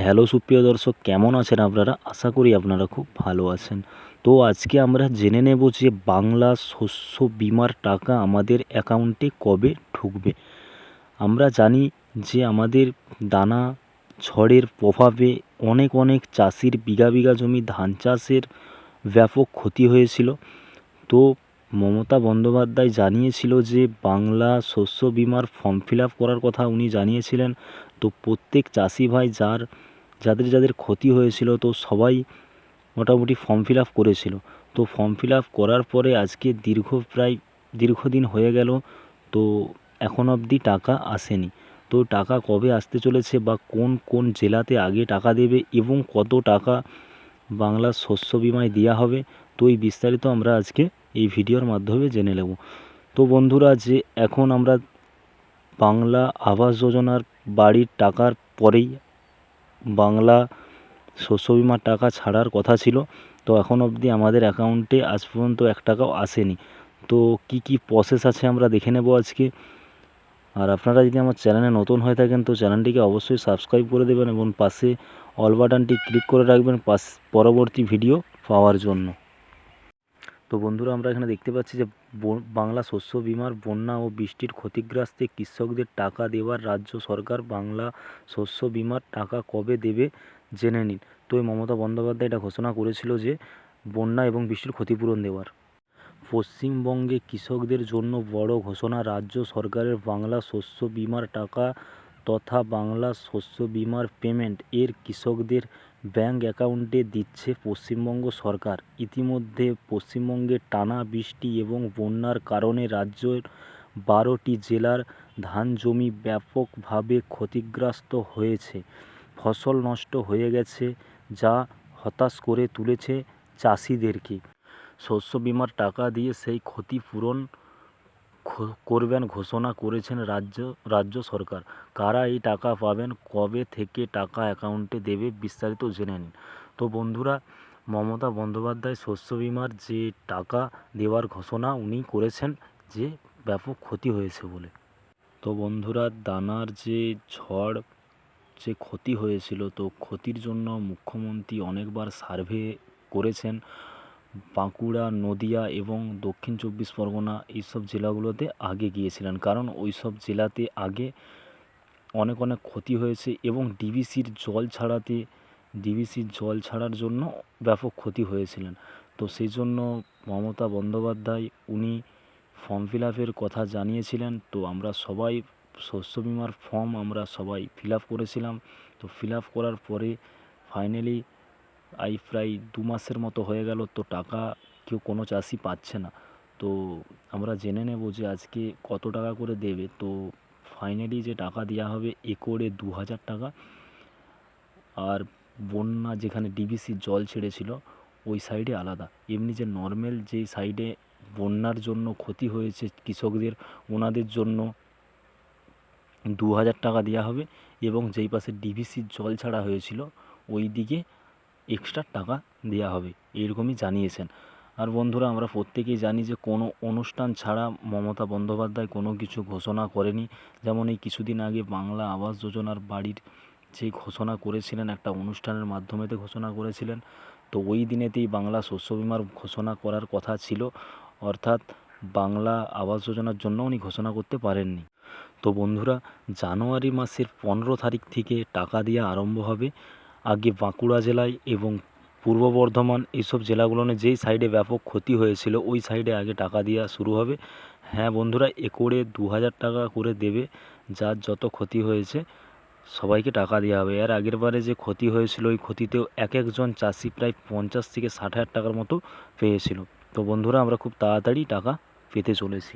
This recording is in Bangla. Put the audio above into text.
হ্যালো সুপ্রিয় দর্শক, কেমন আছেন আপনারা? আশা করি আপনারা খুব ভালো আছেন। তো আজকে আমরা জেনে নেব যে বাংলা শস্য বিমার টাকা আমাদের অ্যাকাউন্টে কবে ঢুকবে। আমরা জানি যে আমাদের দানা ঝড়ের প্রভাবে অনেক অনেক চাষির বিঘা বিঘা জমি ধান চাষের ব্যাপক ক্ষতি হয়েছিল। তো মমতা বন্দ্যোপাধ্যায় জানিয়েছিল যে বাংলা শস্য বিমার ফর্ম ফিল আপ করার কথা উনি জানিয়েছিলেন। তো প্রত্যেক চাষি ভাই যাদের যাদের ক্ষতি হয়েছিল তো সবাই মোটামুটি ফর্ম ফিল আপ করেছিল। তো ফর্ম ফিল আপ করার পরে আজকে দীর্ঘদিন হয়ে গেল, তো এখন অবধি টাকা আসেনি। তো টাকা কবে আসতে চলেছে বা কোন কোন জেলাতে আগে টাকা দেবে এবং কত টাকা বাংলা শস্য বিমায় দেওয়া হবে, তো এই বিস্তারিত আমরা আজকে এই ভিডিওর মাধ্যমে জেনে নেব। তো বন্ধুরা, যে এখন আমরা বাংলা আবাস যোজনার বাড়ির টাকার পরেই বাংলা শস্য বিমার টাকা ছাড়ার কথা ছিল, তো এখন অবধি আমাদের অ্যাকাউন্টে আজ পর্যন্ত 1 টাকাও আসেনি। তো কি কি প্রসেস আছে আমরা দেখে নেব আজকে। আর আপনারা যদি আমার চ্যানেলে নতুন হয়ে থাকেন তো চ্যানেলটিকে অবশ্যই সাবস্ক্রাইব করে দেবেন এবং পাশে অল বাটনটি ক্লিক করে রাখবেন পরবর্তী ভিডিও পাওয়ার জন্য। তো বন্ধুরা, আমরা এখানে দেখতে পাচ্ছি যে বাংলা শস্য বিমার বন্যা ও বৃষ্টির ক্ষতিগ্রস্তে কৃষকদের টাকা দেওয়ার রাজ্য সরকার বাংলা শস্য বিমার টাকা কবে দেবে জেনে নিন। তো এই মমতা বন্দ্যোপাধ্যায় এটা ঘোষণা করেছিল যে বন্যা এবং বৃষ্টির ক্ষতিপূরণ দেওয়ার। পশ্চিমবঙ্গে কৃষকদের জন্য বড় ঘোষণা, রাজ্য সরকারের বাংলা শস্য বিমার টাকা তথা বাংলা শস্য বিমার পেমেন্ট এর কৃষকদের ব্যাঙ্ক অ্যাকাউন্টে দিচ্ছে পশ্চিমবঙ্গ সরকার। ইতিমধ্যে পশ্চিমবঙ্গে টানা বৃষ্টি এবং বন্যার কারণে রাজ্যের 12টি জেলার ধান জমি ব্যাপকভাবে ক্ষতিগ্রস্ত হয়েছে। ফসল নষ্ট হয়ে গেছে, যা হতাশ করে তুলেছে চাষিদেরকে। শস্য বিমার টাকা দিয়ে সেই ক্ষতিপূরণ করবেন ঘোষণা করেছেন রাজ্য সরকার। কারা এই টাকা পাবেন, কবে থেকে টাকা অ্যাকাউন্টে দেবে, বিস্তারিত জেনে নিন। তো বন্ধুরা, মমতা বন্দ্যোপাধ্যায় শস্য বিমার যে টাকা দেওয়ার ঘোষণা উনি করেছেন যে ব্যাপক ক্ষতি হয়েছে বলে। তো বন্ধুরা, দানার যে ঝড় যে ক্ষতি হয়েছিল, তো ক্ষতির জন্য মুখ্যমন্ত্রী অনেকবার সার্ভে করেছেন। বাঁকুড়া, নদিয়া এবং দক্ষিণ 24 পরগনা এইসব জেলাগুলোতে আগে গিয়েছিলেন, কারণ ওই সব জেলাতে আগে অনেক ক্ষতি হয়েছে এবং ডিভিসির জল ছাড়ার জন্য ব্যাপক ক্ষতি হয়েছিলেন। তো সেই জন্য মমতা বন্দ্যোপাধ্যায় উনি ফর্ম ফিল আপের কথা জানিয়েছিলেন। তো আমরা সবাই শস্য বিমার ফর্ম আমরা সবাই ফিল আপ করেছিলাম। তো ফিল আপ করার পরে ফাইনালি প্রায় 2 মাসের মতো হয়ে গেল, তো টাকা কোনো চাষি পাচ্ছে না। তো আমরা জেনে নেব যে আজকে কত টাকা করে দেবে। তো ফাইনালি যে টাকা দেওয়া হবে একরে 2000 টাকা। আর বন্যা যেখানে ডিভিসির জল ছেড়েছিল ওই সাইডে আলাদা। এমনি যে নর্মাল যেই সাইডে বন্যার জন্য ক্ষতি হয়েছে কৃষকদের, ওনাদের জন্য 2000 টাকা দেওয়া হবে এবং যেই পাশে ডিভিসির জল ছাড়া হয়েছিল ওই দিকে এক্সট্রা টাকা দেওয়া হবে, এইরকমই জানিয়েছেন। আর বন্ধুরা, আমরা প্রত্যেকেই জানি যে কোনো অনুষ্ঠান ছাড়া মমতা বন্দ্যোপাধ্যায় কোনো কিছু ঘোষণা করেনি। যেমন এই কিছুদিন আগে বাংলা আবাস যোজনার বাড়ির যে ঘোষণা করেছিলেন, একটা অনুষ্ঠানের মাধ্যমেতে ঘোষণা করেছিলেন। তো ওই দিনেতেই বাংলা শস্য বিমার ঘোষণা করার কথা ছিল, অর্থাৎ বাংলা আবাস যোজনার জন্য উনি ঘোষণা করতে পারেননি। তো বন্ধুরা, জানুয়ারি মাসের 15 তারিখ থেকে টাকা দেওয়া আরম্ভ হবে। আগে বাঁকুড়া জেলায় এবং পূর্ব বর্ধমান এইসব জেলাগুলোতে যেই সাইডে ব্যাপক ক্ষতি হয়েছিল ওই সাইডে আগে টাকা দেওয়া শুরু হবে। হ্যাঁ বন্ধুরা, একরে 2000 টাকা করে দেবে, যার যত ক্ষতি হয়েছে সবাইকে টাকা দেওয়া হবে। এর আগের বারে যে ক্ষতি হয়েছিল ওই ক্ষতিতেও এক একজন চাষি প্রায় 50 থেকে 60 হাজার টাকার মতো পেয়েছিল। তো বন্ধুরা, আমরা খুব তাড়াতাড়ি টাকা পেতে চলেছি।